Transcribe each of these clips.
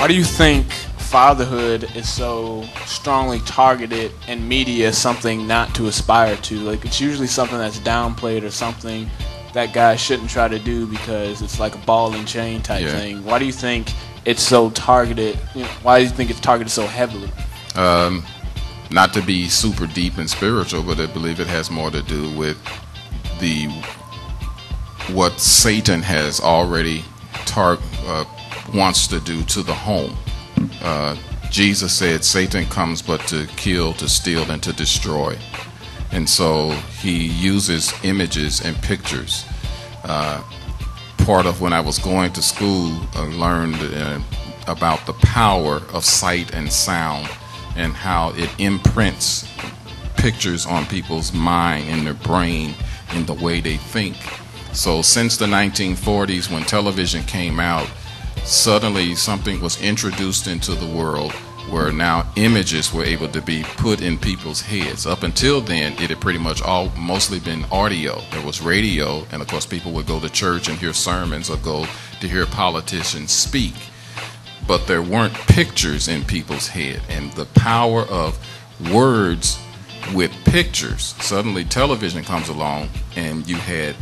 Why do you think fatherhood is so strongly targeted in media as something not to aspire to? Like, it's usually something that's downplayed or something that guys shouldn't try to do because it's like a ball and chain type thing. Why do you think it's so targeted? Why do you think it's targeted so heavily? Not to be super deep and spiritual, but I believe it has more to do with what Satan has already wants to do to the home. Jesus said Satan comes but to kill, to steal, and to destroy. And so he uses images and pictures. Part of when I was going to school, I learned about the power of sight and sound and how it imprints pictures on people's mind and their brain in the way they think. So since the 1940s, when television came out, suddenly something was introduced into the world where now images were able to be put in people's heads. Up until then, it had pretty much mostly been audio. There was radio, and of course people would go to church and hear sermons or go to hear politicians speak. But there weren't pictures in people's head. And the power of words with pictures, suddenly television comes along and you had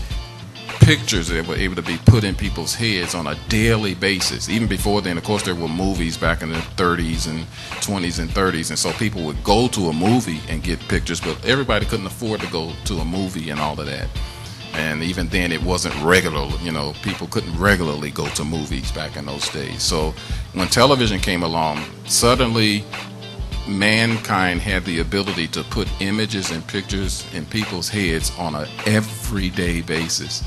pictures that were able to be put in people's heads on a daily basis. Even before then, of course, there were movies back in the 30s and 20s and 30s, and so people would go to a movie and get pictures, but everybody couldn't afford to go to a movie and all of that. And even then, it wasn't regular. People couldn't regularly go to movies back in those days. So when television came along, suddenly mankind had the ability to put images and pictures in people's heads on an everyday basis.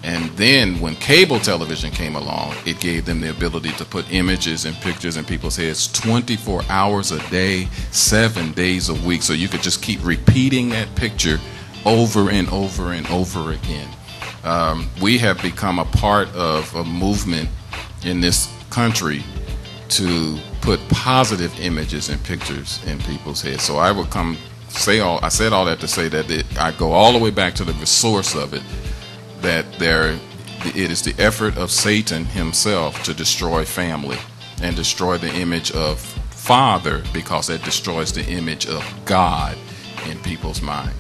And then when cable television came along, it gave them the ability to put images and pictures in people's heads 24 hours a day, 7 days a week. So you could just keep repeating that picture over and over and over again. We have become a part of a movement in this country to put positive images and pictures in people's heads. So I would I said all that to say that I go all the way back to the source of it, that it is the effort of Satan himself to destroy family and destroy the image of father, because it destroys the image of God in people's mind.